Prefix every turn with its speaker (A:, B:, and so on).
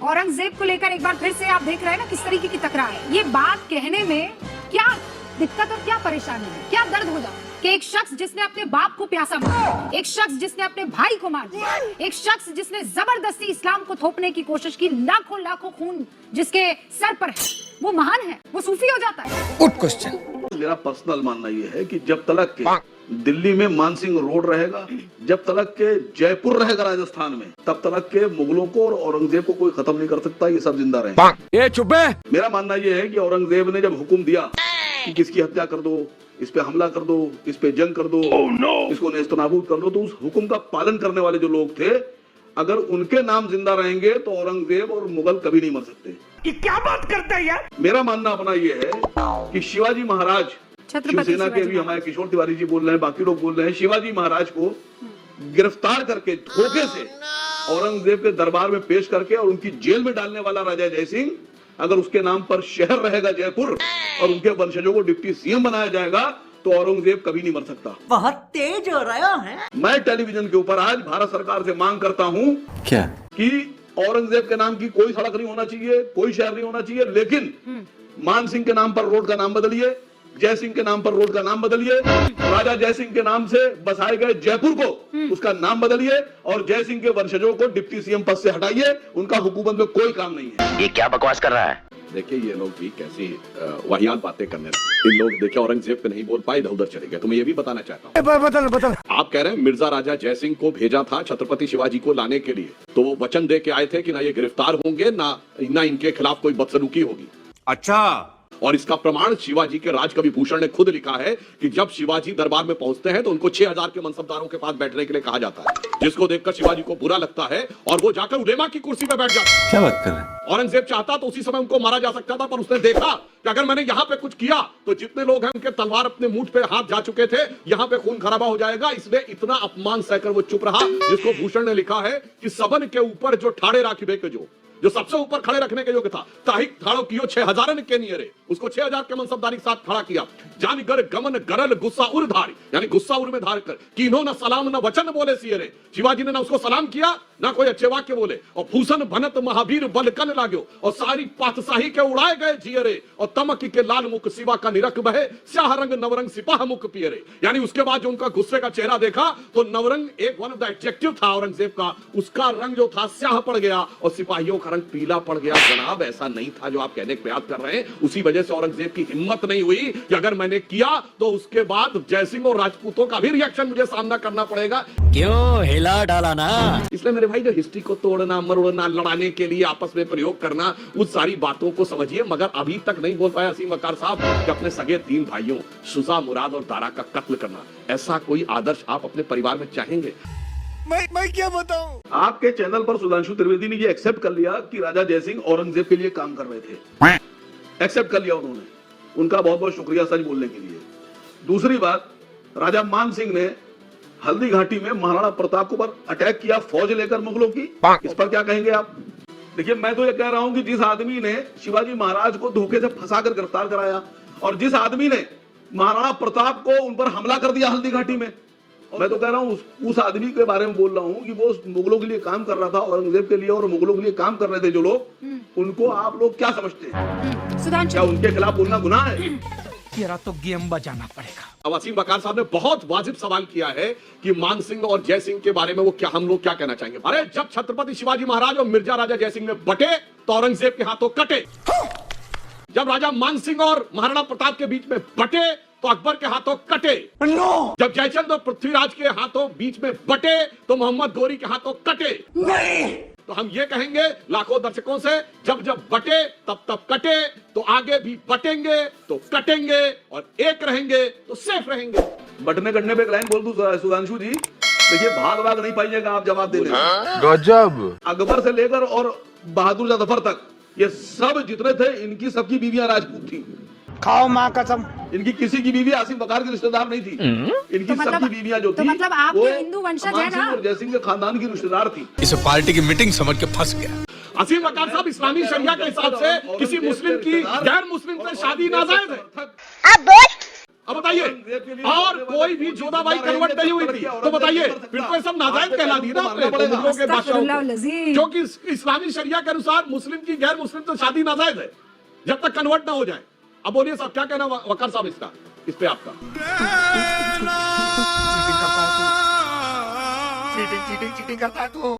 A: औरंगजेब को लेकर एक बार फिर से आप देख रहे हैं ना किस तरीके की तकरार है। ये बात कहने में क्या दिक्कत और क्या परेशानी है, क्या दर्द होगा कि एक शख्स जिसने अपने बाप को प्यासा मारा, एक शख्स जिसने अपने भाई को मार दिया, एक शख्स जिसने जबरदस्ती इस्लाम को थोपने की कोशिश की, लाखों लाखों खून जिसके सर पर है, वो महान है, वो सूफी हो जाता है।
B: Good question.
C: मेरा पर्सनल मानना ये है कि जब तलक के दिल्ली में मानसिंह रोड रहेगा, जब तलक के जयपुर रहेगा राजस्थान में, तब तलक के मुगलों को और औरंगजेब को कोई खत्म नहीं कर सकता। ये सब जिंदा रहे।
B: ये चुप है।
C: मेरा मानना ये है कि औरंगजेब ने जब हुक्म दिया कि किसकी हत्या कर दो, इस पे हमला कर दो, इस पे जंग कर दो, इसको नेस्तनाबूद कर दो, तो उस हुक्म का पालन करने वाले जो लोग थे, अगर उनके नाम जिंदा रहेंगे तो औरंगजेब और मुगल कभी नहीं मर सकते।
B: ये क्या बात करता है यार।
C: मेरा मानना अपना ये है कि शिवाजी महाराज, शिवसेना के भी हमारे किशोर तिवारी जी बोल रहे हैं, बाकी लोग बोल रहे हैं, शिवाजी महाराज को गिरफ्तार करके धोखे से औरंगजेब के दरबार में पेश करके और उनकी जेल में डालने वाला राजा जयसिंह, अगर उसके नाम पर शहर रहेगा जयपुर और उनके वंशजों को डिप्टी सीएम बनाया जाएगा तो औरंगजेब कभी नहीं मर सकता।
D: बहुत तेज हो रहा है। मैं
C: टेलीविजन के ऊपर आज भारत सरकार से मांग करता हूं
B: क्या
C: कि औरंगजेब के नाम की कोई सड़क नहीं होना चाहिए, कोई शहर नहीं होना चाहिए, लेकिन मान सिंह के नाम पर रोड का नाम बदलिए, जय सिंह के नाम पर रोड का नाम बदलिए, राजा जय सिंह के नाम से बसाए गए जयपुर को उसका नाम बदलिए और जय सिंह के वंशजों को डिप्टी सीएम पद से हटाइए। उनका हुकूमत में कोई काम नहीं है।
E: ये क्या बकवास कर रहा है।
F: देखिए ये लोग भी कैसी वाहियात बातें करने लगे। इन लोग देखिए औरंगजेब पे नहीं बोल पाए, इधर उधर चले गए। तो मैं ये भी बताना चाहता हूँ, बदल। आप कह रहे हैं मिर्जा राजा जयसिंह को भेजा था छत्रपति शिवाजी को लाने के लिए, तो वो वचन दे के आए थे कि ना ये गिरफ्तार होंगे ना इनके खिलाफ कोई बदसलूकी होगी।
B: अच्छा।
F: और इसका प्रमाण शिवाजी के राजकवि भूषण ने खुद लिखा है कि जब शिवाजी दरबार में पहुंचते हैं तो उनको 6000 के मनसबदारों के पास बैठने के लिए कहा जाता है, जिसको देखकर शिवाजी को बुरा लगता है और वो जाकर उलेमा की कुर्सी पर बैठ जाता है।
B: क्या बात कर रहे हैं।
F: औरंगजेब चाहता तो उसी समय उनको मारा जा सकता था, पर उसने देखा कि अगर मैंने यहाँ पे कुछ किया तो जितने लोग हैं उनके तलवार अपने मुंह पे हाथ जा चुके थे, यहाँ पे खून खराबा हो जाएगा, इसलिए इतना अपमान सहकर वो चुप रहा, जिसको भूषण ने लिखा है कि सबन के ऊपर जो ठाड़े राखिबे के जो सबसे ऊपर खड़े रखने के योग्य था, ताहिक ठाड़ो कियो 6000 के नियरे, उसको 6000 के मनसबदारी के साथ खड़ा किया। जान गर गमन गरल गुस्सा उर धारी, यानी गुस्सा उर में धार कर, किन्हों न सलाम न वचन बोले सियरे, शिवाजी ने ना उसको सलाम किया ना कोई अच्छे वाक्य बोले, और भूषण भनत महावीर बलकन लाग्यो, और सारी पातशाही के उड़ाए गए जियरे, और तमकी के लाल मुख सिवा का निरख बहे, स्याह रंग नवरंग सिपाह मुख पियरे। यानी उसके बाद जो उनका गुस्से का चेहरा देखा तो नवरंग एक वन ऑफ द एडजेक्टिव था औरंगजेब का, उसका रंग जो था स्याह पड़ गया और सिपाहियों का रंग पीला पड़ गया। जनाब ऐसा नहीं था जो आप कहने का प्रयास कर रहे हैं। उसी वजह से औरंगजेब की हिम्मत नहीं हुई कि अगर मैंने किया तो उसके बाद जयसिंह और राजपूतों का भी रिएक्शन मुझे सामना करना पड़ेगा।
E: क्यों हिला डाला ना।
F: इसलिए मेरे भाई जो हिस्ट्री को तोड़ना मरोड़ना लड़ाने के लिए आपस में प्रयोग करना, उस सारी बातों को समझिए। मगर अभी तक नहीं बोल पाया असीम वकार साहब कि अपने सगे 3 भाइयों शुजा, मुराद और दारा का कत्ल करना, ऐसा कोई आदर्श आप अपने परिवार में चाहेंगे?
B: मैं क्या बताऊं।
C: आपके चैनल पर सुधांशु त्रिवेदी ने ये एक्सेप्ट कर लिया कि राजा जयसिंह औरंगजेब के लिए काम कर रहे थे, एक्सेप्ट कर लिया उन्होंने। उनका बहुत बहुत शुक्रिया सच बोलने के लिए। दूसरी बात, राजा मान सिंह ने हल्दी घाटी में महाराणा प्रताप के ऊपर अटैक किया फौज लेकर मुगलों की, इस पर क्या कहेंगे आप? देखिए मैं तो ये कह रहा हूं कि जिस आदमी ने शिवाजी महाराज को धोखे से फंसाकर गिरफ्तार कराया और जिस आदमी ने महाराणा प्रताप को उन पर हमला कर दिया हल्दी घाटी में, मैं तो कह रहा हूं उस आदमी के बारे में बोल रहा हूं कि वो मुगलों के लिए काम कर रहा था, औरंगजेब के लिए और मुगलों के लिए काम कर रहे थे जो लोग, उनको आप लोग क्या समझते हैं? क्या उनके खिलाफ बोलना गुनाह है?
B: तेरा तो गेम बजाना पड़ेगा।
F: अब असीम वकार साहब ने बहुत वाजिब सवाल किया है कि मान सिंह और जय सिंह के बारे में वो क्या, हम लोग क्या कहना चाहेंगे। अरे जब छत्रपति शिवाजी महाराज और मिर्जा राजा जय सिंह में बटे तो औरंगजेब के हाथों कटे। जब राजा मान सिंह और महाराणा प्रताप के बीच में बटे तो अकबर के हाथों कटे। जब जयचंद और पृथ्वीराज के हाथों बीच में बटे तो मोहम्मद गौरी के हाथों कटे। तो हम ये कहेंगे लाखों दर्शकों से, जब जब बटे तब तब कटे, तो आगे भी बटेंगे तो कटेंगे और एक रहेंगे तो सेफ रहेंगे।
C: बटने कटने पे एक लाइन बोल दूं सुधांशु जी, देखिए भाग भाग नहीं पाइएगा आप जवाब देने में।
B: गजब।
C: अकबर से लेकर और बहादुर शाह जफर तक ये सब जितने थे, इनकी सबकी बीवियां राजपूत थी।
B: खाओ माँ कसम।
C: इनकी किसी की बीवी आसिम वकार की रिश्तेदार नहीं थी। इनकी
A: तो
C: सबकी बीवियां जो थी,
A: तो मतलब आपके हिंदू वंशज है ना,
C: और जयसिंह के खानदान की रिश्तेदार थी।
B: इस पार्टी की मीटिंग समझ के फंस गया।
F: असीम वकार साहब, इस्लामी शरिया के हिसाब से किसी मुस्लिम की गैर मुस्लिम से शादी नाजायज है। अब बताइए, और कोई भी जोधाबाई कन्वर्ट नहीं हुई थी, तो बताइए फिर तो ये सब नाजायज कहला दी ना आपने तो मुल्कों के बादशाहों को। क्योंकि इस्लामी शरिया के अनुसार मुस्लिम की गैर मुस्लिम तो शादी नाजायज है जब तक कन्वर्ट ना हो जाए। अब बोलिए साहब, क्या कहना वकार साहब इसका, इस पे आपका?
B: चीटिंग करता है तू।